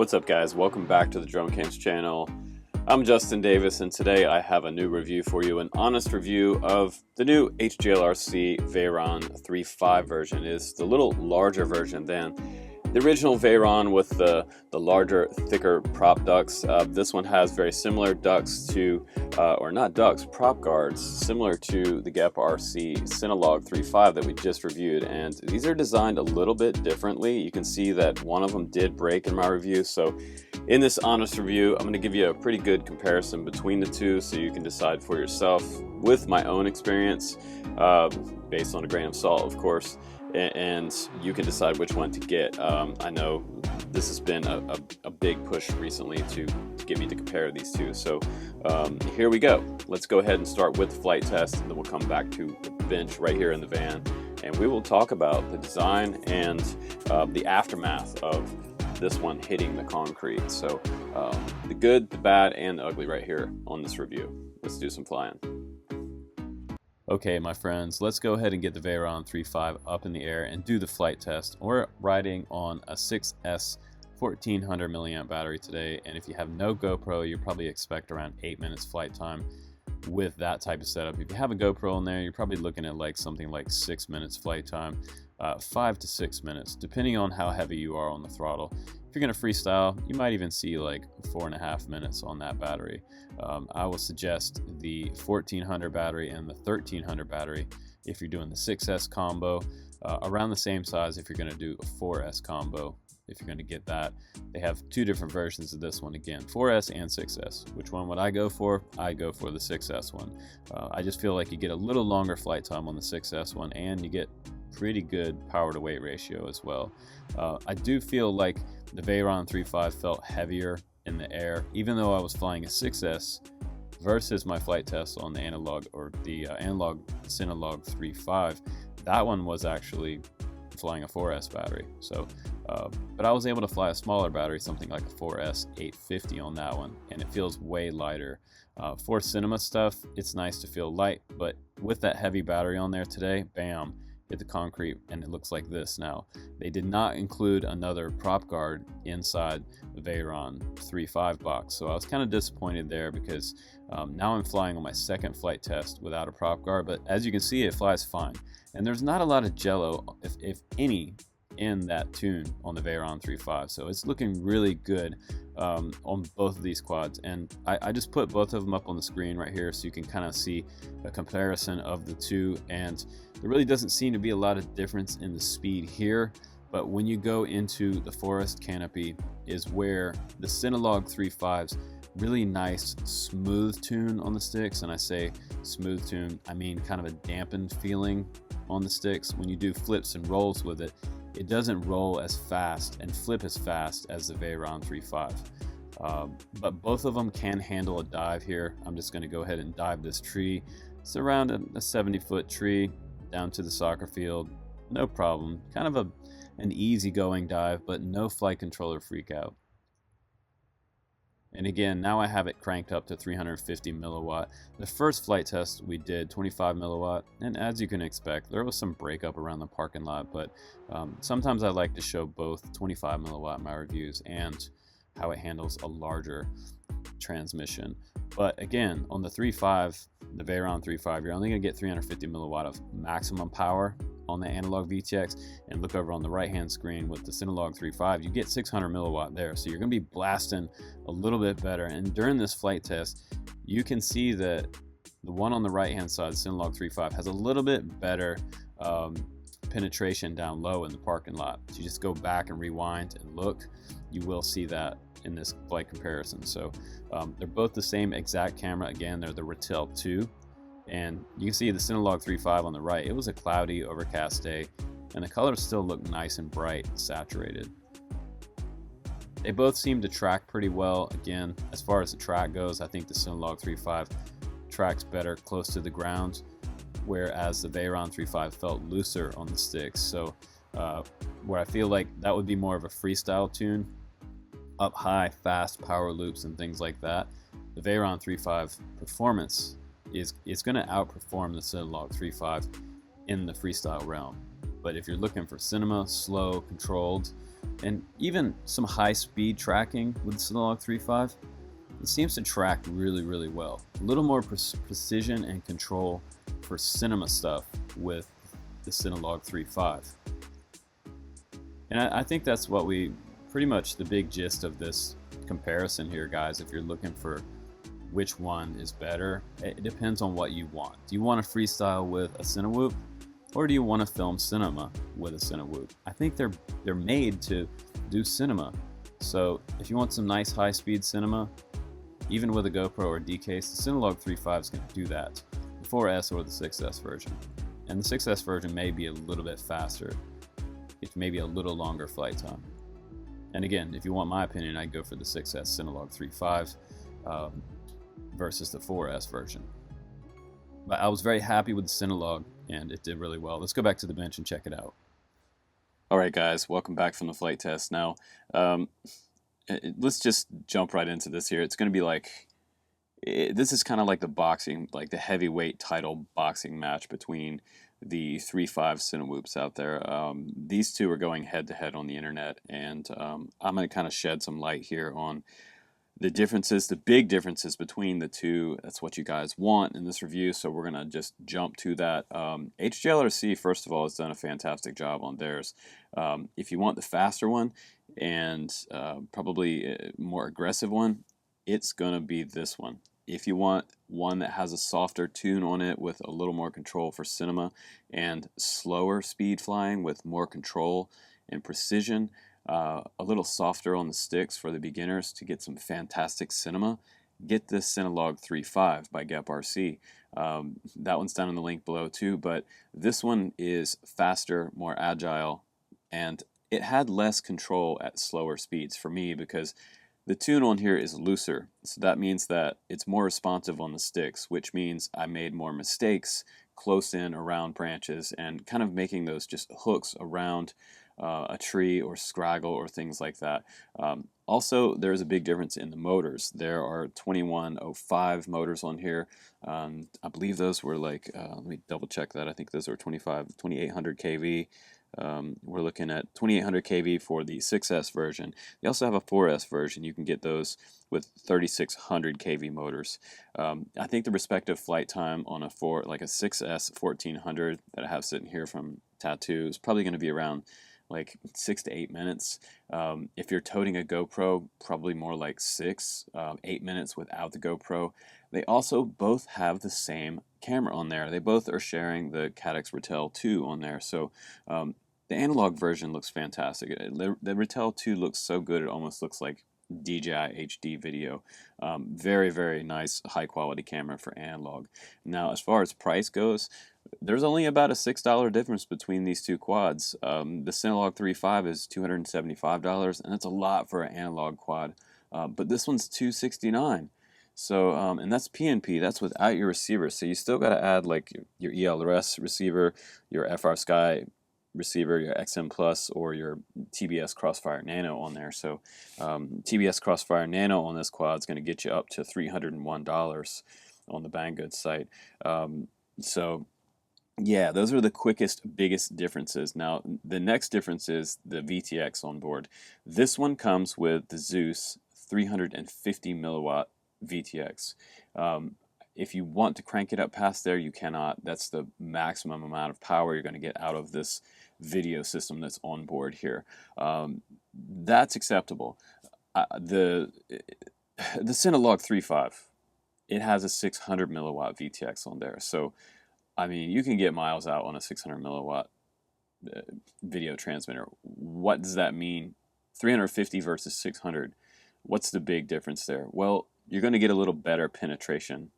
What's up guys, welcome back to the Drone Camps channel. I'm Justin Davis and today I have a new review for you, an honest review of the new HGLRC Veyron 3.5 version. It's the little larger version than the original Veyron with the larger, thicker prop ducts. This one has very similar ducts to, or not ducts, prop guards, similar to the Geprc Cinelog 3.5 that we just reviewed. And these are designed a little bit differently. You can see that one of them did break in my review. So in this honest review, I'm going to give you a pretty good comparison between the two so you can decide for yourself with my own experience, based on a grain of salt, of course. And you can decide which one to get. I know this has been a big push recently to get me to compare these two. So here we go. Let's go ahead and start with the flight test, and then we'll come back to the bench right here in the van. And we will talk about the design and the aftermath of this one hitting the concrete. So the good, the bad, and the ugly right here on this review. Let's do some flying. Okay, my friends, let's go ahead and get the Veyron 3.5 up in the air and do the flight test. We're riding on a 6S 1400 milliamp battery today, and if you have no GoPro, you probably expect around 8 minutes flight time with that type of setup. If you have a GoPro in there, you're probably looking at like something like 6 minutes flight time, 5 to 6 minutes, depending on how heavy you are on the throttle. If you're going to freestyle, you might even see like 4.5 minutes on that battery. I will suggest the 1400 battery and the 1300 battery if you're doing the 6S combo, around the same size if you're going to do a 4S combo. If you're going to get that, they have two different versions of this one, again, 4S and 6S. Which one would I go for? I go for the 6S one. I just feel like you get a little longer flight time on the 6S one, and you get pretty good power to weight ratio as well. I do feel like the Veyron 3.5 felt heavier in the air, even though I was flying a 6S versus my flight test on the analog, or the analog Cinelog 3.5. That one was actually flying a 4S battery. So, but I was able to fly a smaller battery, something like a 4S 850 on that one, and it feels way lighter. For cinema stuff, it's nice to feel light, but with that heavy battery on there today, bam, hit the concrete, and it looks like this now. They did not include another prop guard inside the Veyron 3.5 box, so I was kind of disappointed there because now I'm flying on my second flight test without a prop guard, but as you can see, it flies fine. And there's not a lot of jello, if any, in that tune on the Veyron 3.5, so it's looking really good on both of these quads. And I just put both of them up on the screen right here so you can kind of see a comparison of the two, and there really doesn't seem to be a lot of difference in the speed here. But when you go into the forest canopy is where the Cinelog 3.5's really nice smooth tune on the sticks, and I say smooth tune, I mean kind of a dampened feeling on the sticks. When you do flips and rolls with it, it doesn't roll as fast and flip as fast as the Veyron 3.5. But both of them can handle a dive here. I'm just going to go ahead and dive this tree. It's around a 70-foot tree down to the soccer field, no problem. Kind of an easy-going dive, but no flight controller freak out. And again, now I have it cranked up to 350 milliwatt. The first flight test we did 25 milliwatt, and as you can expect, there was some breakup around the parking lot, but sometimes I like to show both 25 milliwatt in my reviews and how it handles a larger transmission. But again, on the 3.5, the Veyron 3.5, you're only going to get 350 milliwatt of maximum power on the analog VTX, and look over on the right hand screen with the Cinelog 3.5, you get 600 milliwatt there, so you're going to be blasting a little bit better. And during this flight test, you can see that the one on the right hand side, the Cinelog 3.5, has a little bit better penetration down low in the parking lot. So you just go back and rewind and look, you will see that in this flight comparison. So they're both the same exact camera. Again, they're the Ratel 2. And you can see the Cinelog 3.5 on the right. It was a cloudy, overcast day, and the colors still look nice and bright and saturated. They both seem to track pretty well. Again, as far as the track goes, I think the Cinelog 3.5 tracks better close to the ground, whereas the Veyron 3.5 felt looser on the sticks. So where I feel like that would be more of a freestyle tune, up high, fast power loops and things like that, the Veyron 3.5 performance is going to outperform the Cinelog 3.5 in the freestyle realm. But if you're looking for cinema, slow, controlled, and even some high-speed tracking with the Cinelog 3.5, it seems to track really, really well. A little more precision and control for cinema stuff with the Cinelog 3.5. And I think that's what pretty much the big gist of this comparison here, guys. If you're looking for which one is better, it depends on what you want. Do you want to freestyle with a Cinewhoop, or do you want to film cinema with a Cinewhoop? I think they're made to do cinema. So if you want some nice high-speed cinema, even with a GoPro or D case, the Cinelog 3.5 is going to do that. The 4S or the 6S version. And the 6S version may be a little bit faster. It's maybe a little longer flight time. And again, if you want my opinion, I'd go for the 6S Cinelog 3.5 versus the 4S version. But I was very happy with the Cinelog, and it did really well. Let's go back to the bench and check it out. All right, guys, welcome back from the flight test. Now, let's just jump right into this here. It's going to be like, this is kind of like the boxing, like the heavyweight title boxing match between the 3.5 Cinewhoops out there. These two are going head to head on the internet, and I'm going to kind of shed some light here on the differences, the big differences between the two. That's what you guys want in this review, so we're going to just jump to that. HGLRC, first of all, has done a fantastic job on theirs. If you want the faster one and probably a more aggressive one, it's going to be this one. If you want one that has a softer tune on it with a little more control for cinema and slower speed flying with more control and precision, a little softer on the sticks for the beginners to get some fantastic cinema, get the Cinelog 3.5 by Geprc. That one's down in the link below too, but this one is faster, more agile, and it had less control at slower speeds for me because the tune on here is looser, so that means that it's more responsive on the sticks, which means I made more mistakes close in around branches and kind of making those just hooks around a tree or scraggle or things like that. Also, there's a big difference in the motors. There are 2105 motors on here. I believe those were like, let me double check that. I think those are 2800 kV. We're looking at 2800 kV for the 6S version. They also have a 4S version. You can get those with 3600 kV motors. I think the respective flight time on a 6S 1400 that I have sitting here from Tattoo is probably going to be around like 6 to 8 minutes. If you're toting a GoPro, probably more like 8 minutes without the GoPro. They also both have the same camera on there. They both are sharing the Caddx Ratel 2 on there. So the analog version looks fantastic. The Ratel 2 looks so good, it almost looks like DJI HD video. Very, very nice, high quality camera for analog. Now, as far as price goes, there's only about a $6 difference between these two quads. The Cinelog 3.5 is $275, and that's a lot for an analog quad. But this one's $269. So, and that's PNP, that's without your receiver. So you still got to add like your ELRS receiver, your FrSky receiver, your XM Plus, or your TBS Crossfire Nano on there. So TBS Crossfire Nano on this quad is going to get you up to $301 on the Banggood site. So yeah, those are the quickest, biggest differences. Now, the next difference is the VTX on board. This one comes with the Zeus 350 milliwatt VTX. If you want to crank it up past there, you cannot. That's the maximum amount of power you're going to get out of this video system that's on board here. That's acceptable. The Cinelog 3.5, it has a 600 milliwatt VTX on there. So, I mean, you can get miles out on a 600 milliwatt video transmitter. What does that mean? 350 versus 600. What's the big difference there? Well, you're going to get a little better penetration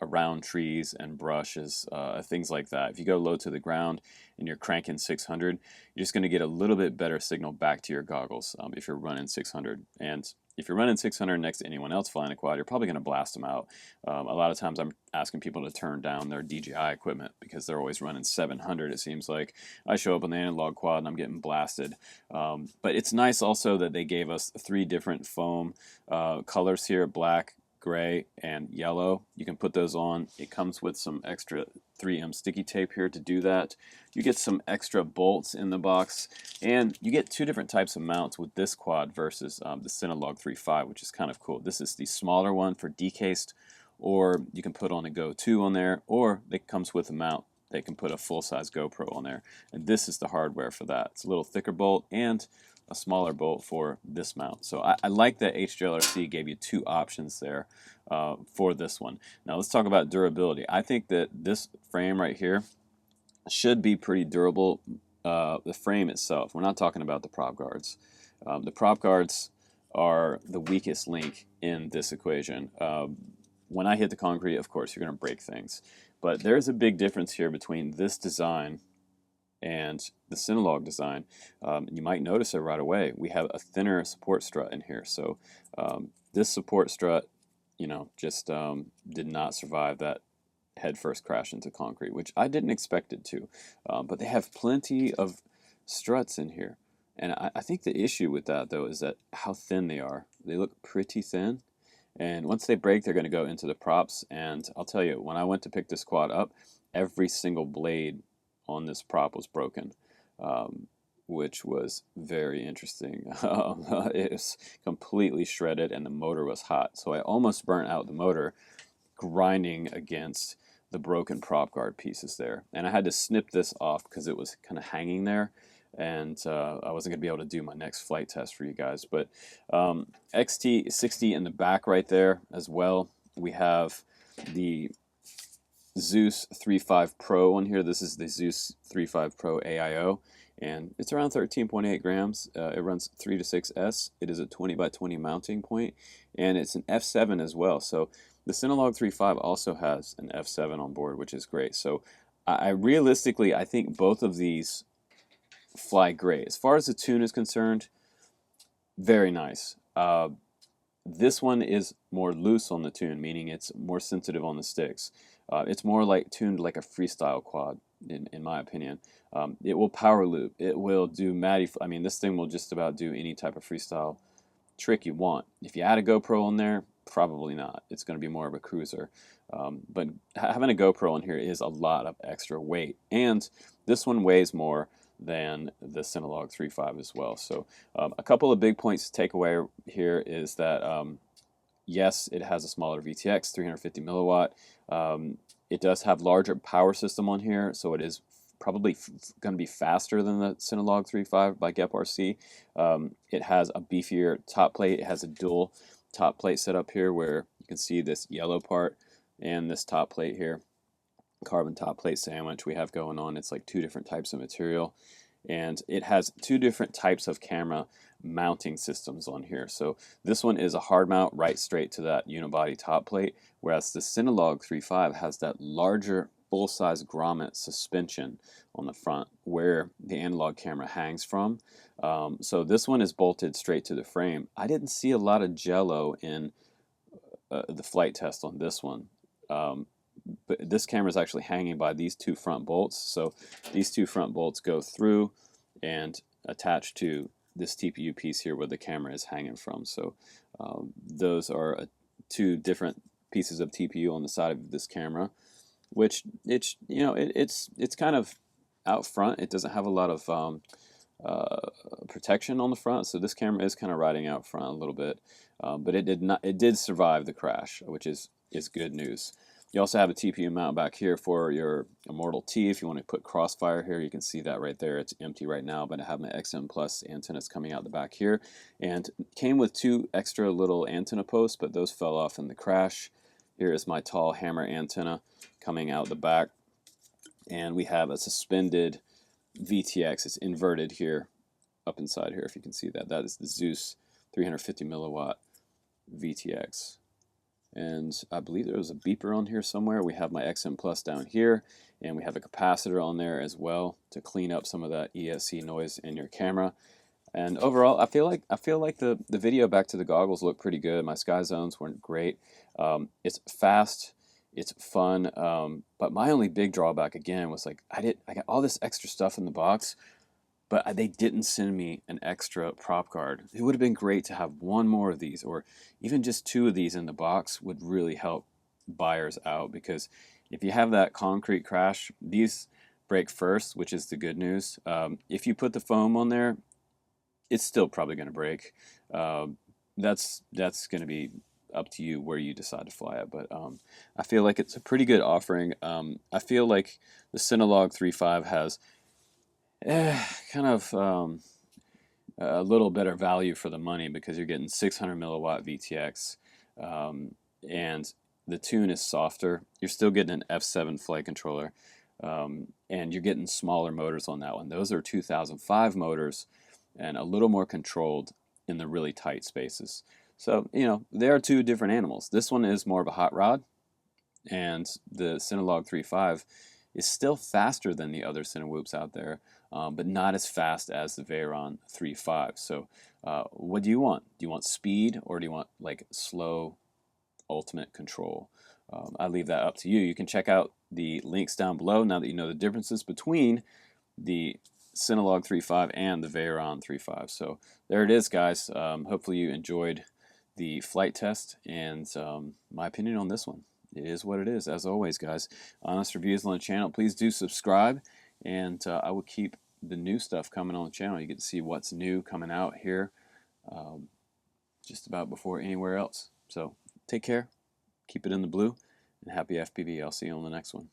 around trees and brushes, things like that. If you go low to the ground and you're cranking 600, you're just going to get a little bit better signal back to your goggles if you're running 600. And if you're running 600 next to anyone else flying a quad, you're probably going to blast them out. A lot of times I'm asking people to turn down their DJI equipment because they're always running 700, it seems like. I show up on the analog quad and I'm getting blasted. But it's nice also that they gave us 3 different foam colors here, black, gray, and yellow. You can put those on. It comes with some extra 3M sticky tape here to do that. You get some extra bolts in the box, and you get two different types of mounts with this quad versus the Cinelog 3.5, which is kind of cool. This is the smaller one for decased, or you can put on a Go 2 on there, or it comes with a mount. They can put a full-size GoPro on there, and this is the hardware for that. It's a little thicker bolt and a smaller bolt for this mount. So I like that HGLRC gave you two options there for this one. Now let's talk about durability. I think that this frame right here should be pretty durable. The frame itself, we're not talking about the prop guards. The prop guards are the weakest link in this equation. When I hit the concrete, of course, you're going to break things. But there's a big difference here between this design and the Cinelog design. You might notice it right away. We have a thinner support strut in here. So this support strut, you know, just did not survive that headfirst crash into concrete, which I didn't expect it to. But they have plenty of struts in here. And I think the issue with that, though, is that how thin they are. They look pretty thin. And once they break, they're going to go into the props. And I'll tell you, when I went to pick this quad up, every single blade on this prop was broken, which was very interesting. It was completely shredded, and the motor was hot. So I almost burnt out the motor grinding against the broken prop guard pieces there. And I had to snip this off because it was kind of hanging there. And I wasn't going to be able to do my next flight test for you guys. But XT60 in the back right there as well. We have the Zeus 3.5 Pro on here. This is the Zeus 3.5 Pro AIO, and it's around 13.8 grams. It runs 3 to 6S. It is a 20 by 20 mounting point, and it's an F7 as well. So the Cinelog 3.5 also has an F7 on board, which is great. So I realistically, I think both of these fly great. As far as the tune is concerned, very nice. This one is more loose on the tune, meaning it's more sensitive on the sticks. It's more like tuned like a freestyle quad, in my opinion. It will power loop. It will do I mean, this thing will just about do any type of freestyle trick you want. If you add a GoPro on there, probably not. It's going to be more of a cruiser. But having a GoPro on here is a lot of extra weight, and this one weighs more than the Cinelog 3.5 as well. So a couple of big points to take away here is that yes, it has a smaller VTX, 350 milliwatt. It does have larger power system on here, so it is probably going to be faster than the Cinelog 3.5 by Geprc. It has a beefier top plate. It has a dual top plate set up here where you can see this yellow part and this top plate here. Carbon top plate sandwich we have going on. It's like two different types of material, and it has two different types of camera mounting systems on here. So this one is a hard mount right straight to that unibody top plate, whereas the Cinelog 3.5 has that larger full-size grommet suspension on the front where the analog camera hangs from. So this one is bolted straight to the frame. I didn't see a lot of jello in the flight test on this one. But this camera is actually hanging by these two front bolts. So these two front bolts go through and attach to this TPU piece here where the camera is hanging from. So those are two different pieces of TPU on the side of this camera, which it's kind of out front. It doesn't have a lot of protection on the front, so this camera is kind of riding out front a little bit. But it did survive the crash, which is good news. You also have a TPU mount back here for your Immortal T. If you want to put crossfire here, you can see that right there. It's empty right now, but I have my XM Plus antennas coming out the back here. And came with two extra little antenna posts, but those fell off in the crash. Here is my tall hammer antenna coming out the back. And we have a suspended VTX. It's inverted here, up inside here, if you can see that. That is the Zeus 350 milliwatt VTX. And I believe there was a beeper on here somewhere. We have my XM Plus down here, and we have a capacitor on there as well to clean up some of that ESC noise in your camera. And overall, I feel like the video back to the goggles looked pretty good. My Skyzones weren't great. It's fast, it's fun, but my only big drawback again was like I got all this extra stuff in the box, but they didn't send me an extra prop guard. It would have been great to have one more of these, or even just two of these in the box would really help buyers out, because if you have that concrete crash, these break first, which is the good news. If you put the foam on there, it's still probably going to break. That's going to be up to you where you decide to fly it. But I feel like it's a pretty good offering. I feel like the Cinelog 3.5 has kind of a little better value for the money because you're getting 600 milliwatt VTX, and the tune is softer. You're still getting an F7 flight controller, and you're getting smaller motors on that one. Those are 2005 motors and a little more controlled in the really tight spaces. So, you know, they are two different animals. This one is more of a hot rod, and the Cinelog 3.5 is still faster than the other Cinewhoops out there, but not as fast as the Veyron 3.5. So what do you want? Do you want speed, or do you want like slow ultimate control? I leave that up to you. You can check out the links down below now that you know the differences between the Cinelog 3.5 and the Veyron 3.5. So there it is, guys. Hopefully you enjoyed the flight test and my opinion on this one. It is what it is. As always, guys, honest reviews on the channel. Please do subscribe, and I will keep the new stuff coming on the channel. You get to see what's new coming out here just about before anywhere else. So take care, keep it in the blue, and happy FPV. I'll see you on the next one.